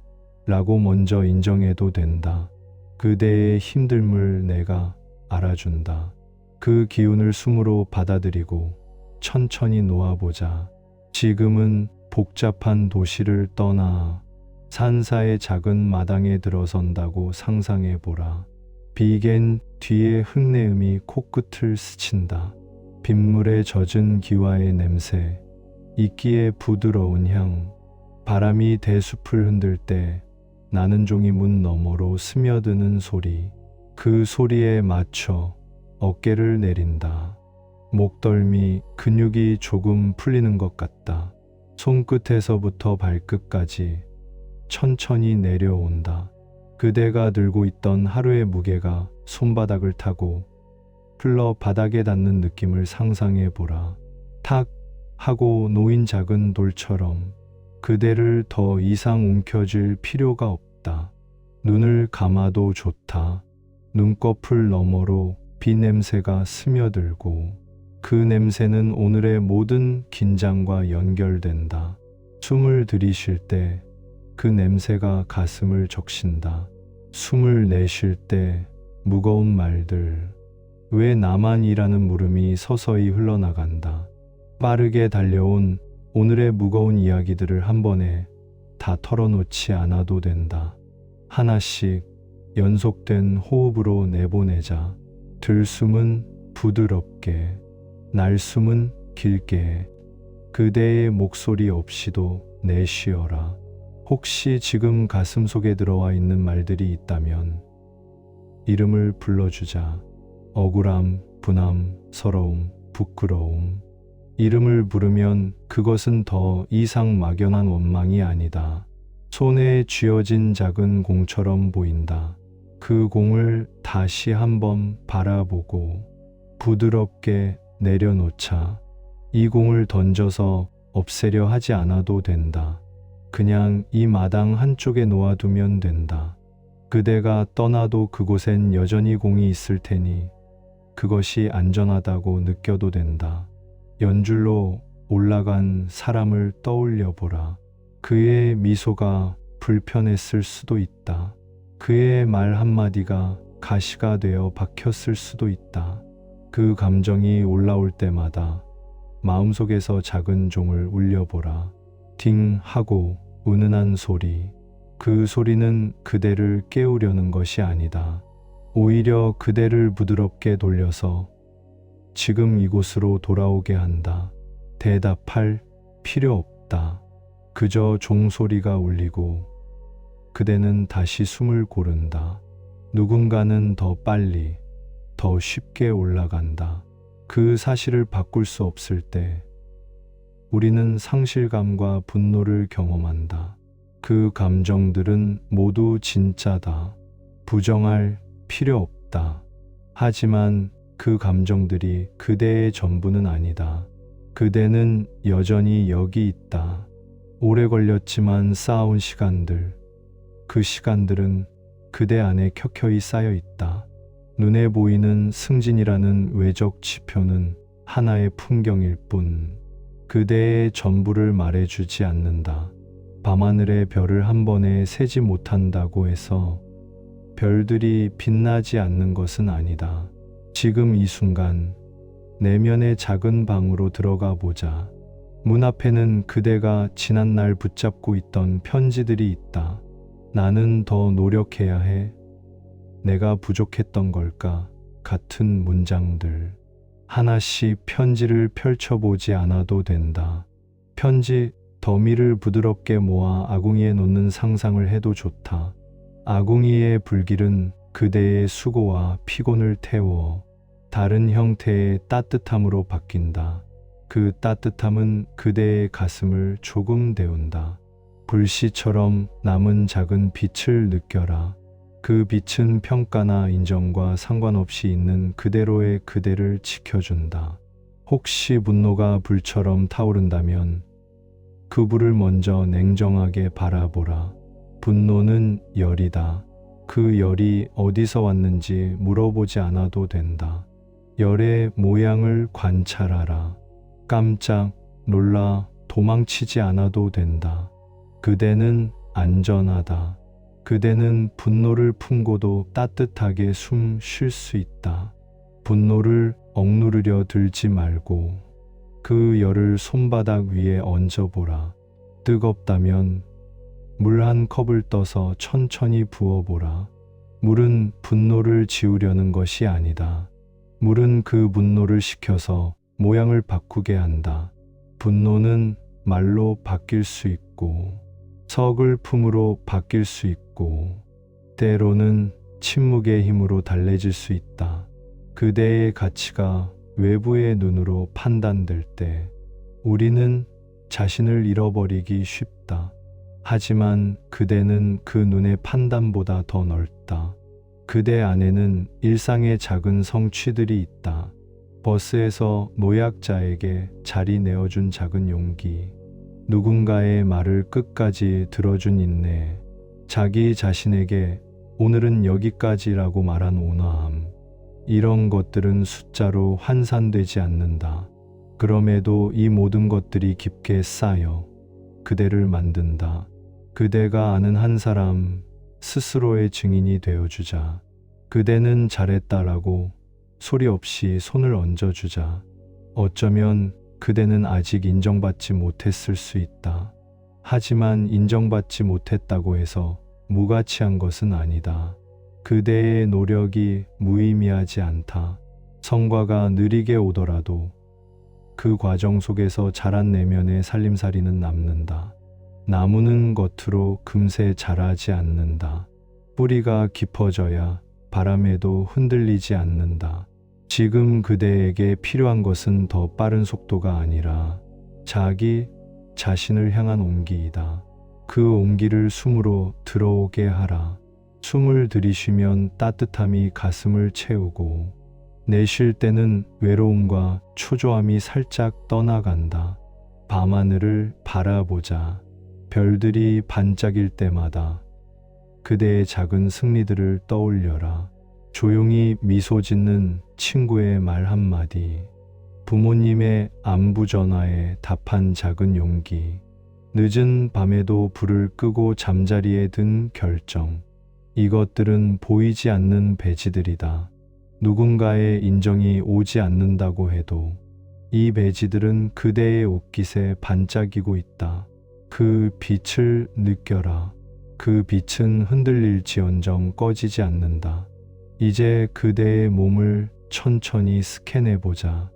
라고 먼저 인정해도 된다. 그대의 힘듦을 내가 알아준다. 그 기운을 숨으로 받아들이고 천천히 놓아보자. 지금은 복잡한 도시를 떠나 산사의 작은 마당에 들어선다고 상상해보라. 비겐 뒤에 흙내음이 코끝을 스친다. 빗물에 젖은 기와의 냄새, 이끼의 부드러운 향, 바람이 대숲을 흔들 때 나는 종이 문 너머로 스며드는 소리, 그 소리에 맞춰 어깨를 내린다. 목덜미 근육이 조금 풀리는 것 같다. 손끝에서부터 발끝까지 천천히 내려온다. 그대가 들고 있던 하루의 무게가 손바닥을 타고 흘러 바닥에 닿는 느낌을 상상해 보라. 탁 하고 놓인 작은 돌처럼 그대를 더 이상 움켜쥘 필요가 없다. 눈을 감아도 좋다. 눈꺼풀 너머로 비 냄새가 스며들고 그 냄새는 오늘의 모든 긴장과 연결된다. 숨을 들이쉴 때 그 냄새가 가슴을 적신다. 숨을 내쉴 때 무거운 말들, 왜 나만이라는 물음이 서서히 흘러나간다. 빠르게 달려온 오늘의 무거운 이야기들을 한 번에 다 털어놓지 않아도 된다. 하나씩 연속된 호흡으로 내보내자. 들숨은 부드럽게, 날숨은 길게, 그대의 목소리 없이도 내쉬어라. 혹시 지금 가슴 속에 들어와 있는 말들이 있다면 이름을 불러주자. 억울함, 분함, 서러움, 부끄러움. 이름을 부르면 그것은 더 이상 막연한 원망이 아니다. 손에 쥐어진 작은 공처럼 보인다. 그 공을 다시 한번 바라보고 부드럽게 내려놓자. 이 공을 던져서 없애려 하지 않아도 된다. 그냥 이 마당 한쪽에 놓아두면 된다. 그대가 떠나도 그곳엔 여전히 공이 있을 테니 그것이 안전하다고 느껴도 된다. 연줄로 올라간 사람을 떠올려 보라. 그의 미소가 불편했을 수도 있다. 그의 말 한마디가 가시가 되어 박혔을 수도 있다. 그 감정이 올라올 때마다 마음속에서 작은 종을 울려보라. 딩 하고 은은한 소리. 그 소리는 그대를 깨우려는 것이 아니다. 오히려 그대를 부드럽게 돌려서 지금 이곳으로 돌아오게 한다. 대답할 필요 없다. 그저 종소리가 울리고 그대는 다시 숨을 고른다. 누군가는 더 빨리, 더 쉽게 올라간다. 그 사실을 바꿀 수 없을 때 우리는 상실감과 분노를 경험한다. 그 감정들은 모두 진짜다. 부정할 필요 없다. 하지만 그 감정들이 그대의 전부는 아니다. 그대는 여전히 여기 있다. 오래 걸렸지만 쌓아온 시간들, 그 시간들은 그대 안에 켜켜이 쌓여 있다. 눈에 보이는 승진이라는 외적 지표는 하나의 풍경일 뿐 그대의 전부를 말해주지 않는다. 밤하늘의 별을 한 번에 세지 못한다고 해서 별들이 빛나지 않는 것은 아니다. 지금 이 순간 내면의 작은 방으로 들어가 보자. 문 앞에는 그대가 지난날 붙잡고 있던 편지들이 있다. 나는 더 노력해야 해. 내가 부족했던 걸까? 같은 문장들. 하나씩 편지를 펼쳐보지 않아도 된다. 편지 더미를 부드럽게 모아 아궁이에 놓는 상상을 해도 좋다. 아궁이의 불길은 그대의 수고와 피곤을 태워 다른 형태의 따뜻함으로 바뀐다. 그 따뜻함은 그대의 가슴을 조금 데운다. 불씨처럼 남은 작은 빛을 느껴라. 그 빛은 평가나 인정과 상관없이 있는 그대로의 그대를 지켜준다. 혹시 분노가 불처럼 타오른다면 그 불을 먼저 냉정하게 바라보라. 분노는 열이다. 그 열이 어디서 왔는지 물어보지 않아도 된다. 열의 모양을 관찰하라. 깜짝 놀라 도망치지 않아도 된다. 그대는 안전하다. 그대는 분노를 품고도 따뜻하게 숨 쉴 수 있다. 분노를 억누르려 들지 말고 그 열을 손바닥 위에 얹어보라. 뜨겁다면 물 한 컵을 떠서 천천히 부어보라. 물은 분노를 지우려는 것이 아니다. 물은 그 분노를 식혀서 모양을 바꾸게 한다. 분노는 말로 바뀔 수 있고 서글픔으로 바뀔 수 있고 때로는 침묵의 힘으로 달래질 수 있다. 그대의 가치가 외부의 눈으로 판단될 때 우리는 자신을 잃어버리기 쉽다. 하지만 그대는 그 눈의 판단보다 더 넓다. 그대 안에는 일상의 작은 성취들이 있다. 버스에서 노약자에게 자리 내어준 작은 용기, 누군가의 말을 끝까지 들어준 인내, 자기 자신에게 오늘은 여기까지라고 말한 온화함. 이런 것들은 숫자로 환산되지 않는다. 그럼에도 이 모든 것들이 깊게 쌓여 그대를 만든다. 그대가 아는 한 사람 스스로의 증인이 되어주자. 그대는 잘했다라고 소리 없이 손을 얹어주자. 어쩌면 그대는 아직 인정받지 못했을 수 있다. 하지만 인정받지 못했다고 해서 무가치한 것은 아니다. 그대의 노력이 무의미하지 않다. 성과가 느리게 오더라도 그 과정 속에서 자란 내면의 살림살이는 남는다. 나무는 겉으로 금세 자라지 않는다. 뿌리가 깊어져야 바람에도 흔들리지 않는다. 지금 그대에게 필요한 것은 더 빠른 속도가 아니라 자기 자신을 향한 온기이다. 그 온기를 숨으로 들어오게 하라. 숨을 들이쉬면 따뜻함이 가슴을 채우고 내쉴 때는 외로움과 초조함이 살짝 떠나간다. 밤하늘을 바라보자. 별들이 반짝일 때마다 그대의 작은 승리들을 떠올려라. 조용히 미소 짓는 친구의 말 한마디, 부모님의 안부 전화에 답한 작은 용기, 늦은 밤에도 불을 끄고 잠자리에 든 결정. 이것들은 보이지 않는 배지들이다. 누군가의 인정이 오지 않는다고 해도 이 배지들은 그대의 옷깃에 반짝이고 있다. 그 빛을 느껴라. 그 빛은 흔들릴지언정 꺼지지 않는다. 이제 그대의 몸을 천천히 스캔해보자.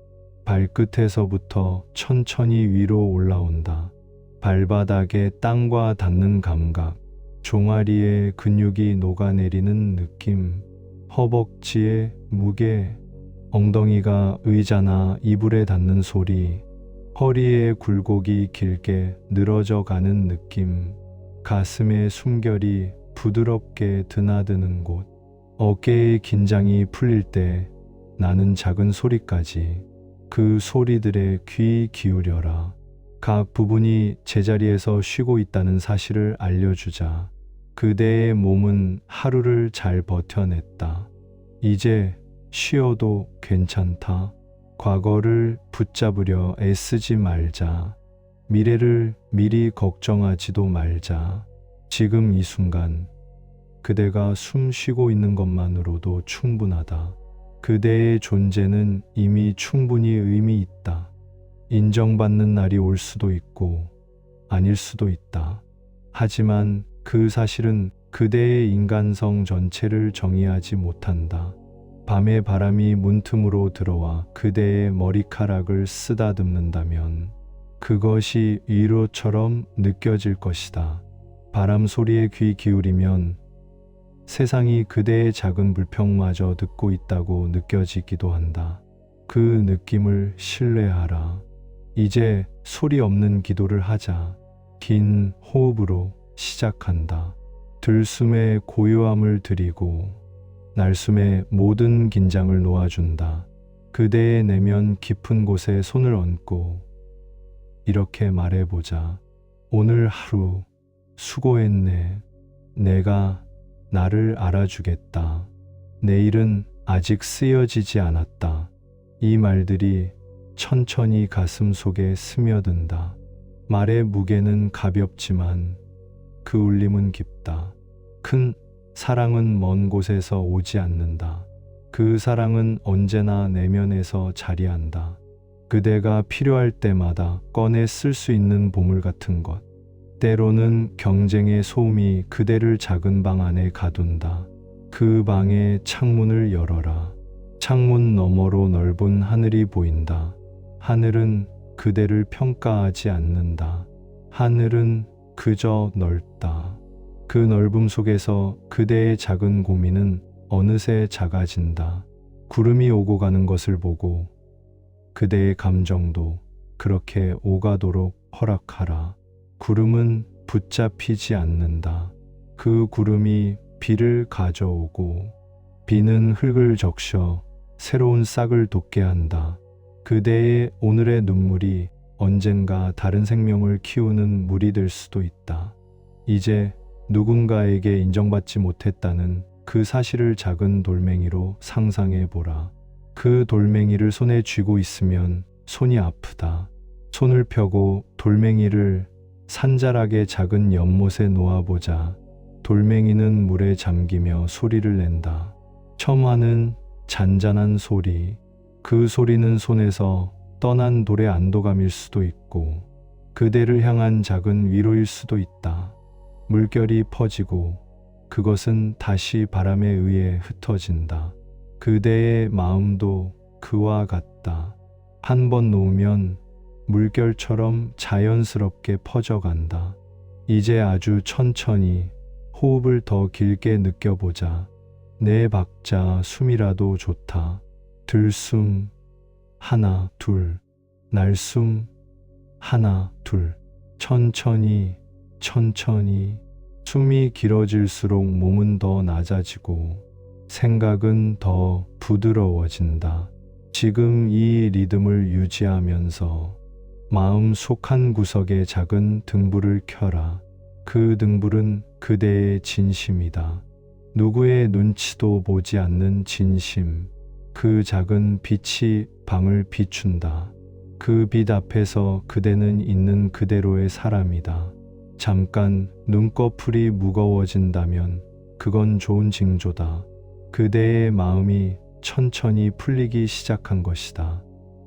발끝에서부터 천천히 위로 올라온다. 발바닥에 땅과 닿는 감각, 종아리에 근육이 녹아내리는 느낌, 허벅지의 무게, 엉덩이가 의자나 이불에 닿는 소리, 허리의 굴곡이 길게 늘어져 가는 느낌, 가슴의 숨결이 부드럽게 드나드는 곳, 어깨의 긴장이 풀릴 때 나는 작은 소리까지 그 소리들에 귀 기울여라. 각 부분이 제자리에서 쉬고 있다는 사실을 알려주자. 그대의 몸은 하루를 잘 버텨냈다. 이제 쉬어도 괜찮다. 과거를 붙잡으려 애쓰지 말자. 미래를 미리 걱정하지도 말자. 지금 이 순간 그대가 숨 쉬고 있는 것만으로도 충분하다. 그대의 존재는 이미 충분히 의미 있다. 인정받는 날이 올 수도 있고 아닐 수도 있다. 하지만 그 사실은 그대의 인간성 전체를 정의하지 못한다. 밤의 바람이 문틈으로 들어와 그대의 머리카락을 쓰다듬는다면 그것이 위로처럼 느껴질 것이다. 바람 소리에 귀 기울이면 세상이 그대의 작은 불평마저 듣고 있다고 느껴지기도 한다. 그 느낌을 신뢰하라. 이제 소리 없는 기도를 하자. 긴 호흡으로 시작한다. 들숨에 고요함을 드리고 날숨에 모든 긴장을 놓아준다. 그대의 내면 깊은 곳에 손을 얹고 이렇게 말해보자. 오늘 하루 수고했네. 내가 나를 알아주겠다. 내일은 아직 쓰여지지 않았다. 이 말들이 천천히 가슴 속에 스며든다. 말의 무게는 가볍지만 그 울림은 깊다. 큰 사랑은 먼 곳에서 오지 않는다. 그 사랑은 언제나 내면에서 자리한다. 그대가 필요할 때마다 꺼내 쓸 수 있는 보물 같은 것. 때로는 경쟁의 소음이 그대를 작은 방 안에 가둔다. 그 방의 창문을 열어라. 창문 너머로 넓은 하늘이 보인다. 하늘은 그대를 평가하지 않는다. 하늘은 그저 넓다. 그 넓음 속에서 그대의 작은 고민은 어느새 작아진다. 구름이 오고 가는 것을 보고 그대의 감정도 그렇게 오가도록 허락하라. 구름은 붙잡히지 않는다. 그 구름이 비를 가져오고 비는 흙을 적셔 새로운 싹을 돋게 한다. 그대의 오늘의 눈물이 언젠가 다른 생명을 키우는 물이 될 수도 있다. 이제 누군가에게 인정받지 못했다는 그 사실을 작은 돌멩이로 상상해 보라. 그 돌멩이를 손에 쥐고 있으면 손이 아프다. 손을 펴고 돌멩이를 산자락의 작은 연못에 놓아보자. 돌멩이는 물에 잠기며 소리를 낸다. 첨화는 잔잔한 소리. 그 소리는 손에서 떠난 돌의 안도감일 수도 있고 그대를 향한 작은 위로일 수도 있다. 물결이 퍼지고 그것은 다시 바람에 의해 흩어진다. 그대의 마음도 그와 같다. 한 번 놓으면 물결처럼 자연스럽게 퍼져간다. 이제 아주 천천히 호흡을 더 길게 느껴보자. 네 박자 숨이라도 좋다. 들숨 하나 둘, 날숨 하나 둘. 천천히 천천히. 숨이 길어질수록 몸은 더 낮아지고 생각은 더 부드러워진다. 지금 이 리듬을 유지하면서 마음 속 한 구석에 작은 등불을 켜라. 그 등불은 그대의 진심이다. 누구의 눈치도 보지 않는 진심. 그 작은 빛이 방을 비춘다. 그 빛 앞에서 그대는 있는 그대로의 사람이다. 잠깐 눈꺼풀이 무거워진다면 그건 좋은 징조다. 그대의 마음이 천천히 풀리기 시작한 것이다.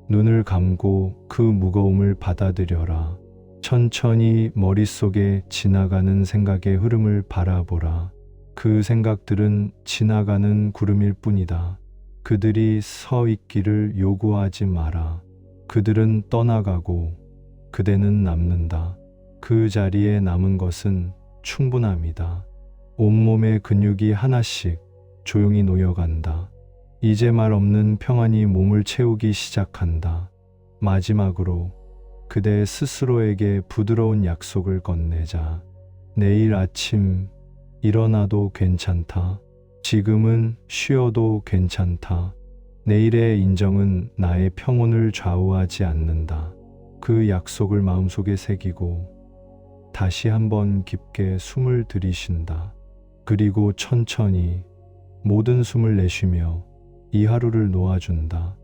눈을 감고 그 무거움을 받아들여라. 천천히 머릿속에 지나가는 생각의 흐름을 바라보라. 그 생각들은 지나가는 구름일 뿐이다. 그들이 서 있기를 요구하지 마라. 그들은 떠나가고 그대는 남는다. 그 자리에 남은 것은 충분함이다. 온몸의 근육이 하나씩 조용히 놓여간다. 이제 말 없는 평안이 몸을 채우기 시작한다. 마지막으로 그대 스스로에게 부드러운 약속을 건네자. 내일 아침 일어나도 괜찮다. 지금은 쉬어도 괜찮다. 내일의 인정은 나의 평온을 좌우하지 않는다. 그 약속을 마음속에 새기고 다시 한번 깊게 숨을 들이쉰다. 그리고 천천히 모든 숨을 내쉬며 이 하루를 놓아준다.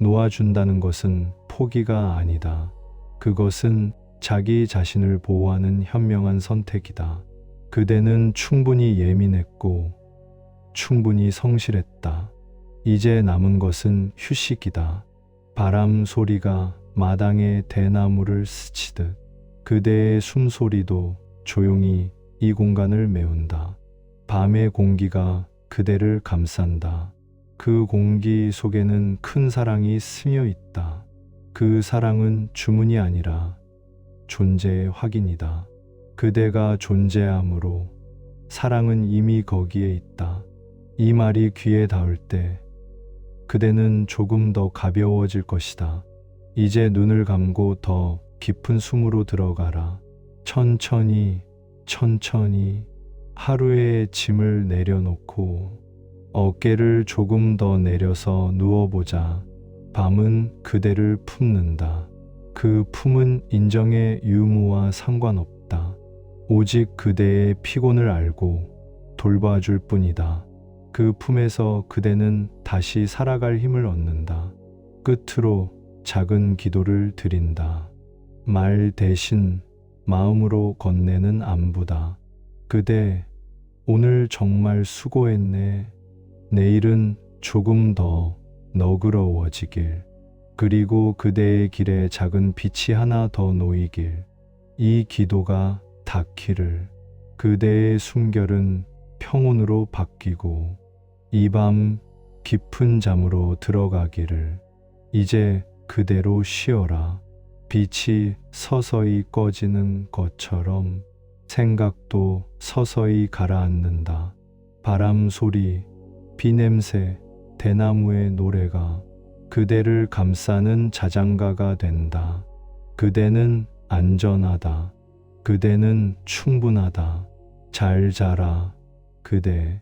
놓아준다는 것은 포기가 아니다. 그것은 자기 자신을 보호하는 현명한 선택이다. 그대는 충분히 예민했고 충분히 성실했다. 이제 남은 것은 휴식이다. 바람 소리가 마당의 대나무를 스치듯 그대의 숨소리도 조용히 이 공간을 메운다. 밤의 공기가 그대를 감싼다. 그 공기 속에는 큰 사랑이 스며 있다. 그 사랑은 주문이 아니라 존재의 확인이다. 그대가 존재함으로 사랑은 이미 거기에 있다. 이 말이 귀에 닿을 때 그대는 조금 더 가벼워질 것이다. 이제 눈을 감고 더 깊은 숨으로 들어가라. 천천히 천천히 하루의 짐을 내려놓고 어깨를 조금 더 내려서 누워보자. 밤은 그대를 품는다. 그 품은 인정의 유무와 상관없다. 오직 그대의 피곤을 알고 돌봐줄 뿐이다. 그 품에서 그대는 다시 살아갈 힘을 얻는다. 끝으로 작은 기도를 드린다. 말 대신 마음으로 건네는 안부다. 그대, 오늘 정말 수고했네. 내일은 조금 더 너그러워지길. 그리고 그대의 길에 작은 빛이 하나 더 놓이길. 이 기도가 닿기를. 그대의 숨결은 평온으로 바뀌고 이 밤 깊은 잠으로 들어가기를. 이제 그대로 쉬어라. 빛이 서서히 꺼지는 것처럼 생각도 서서히 가라앉는다. 바람 소리, 비 냄새, 대나무의 노래가 그대를 감싸는 자장가가 된다. 그대는 안전하다. 그대는 충분하다. 잘 자라, 그대.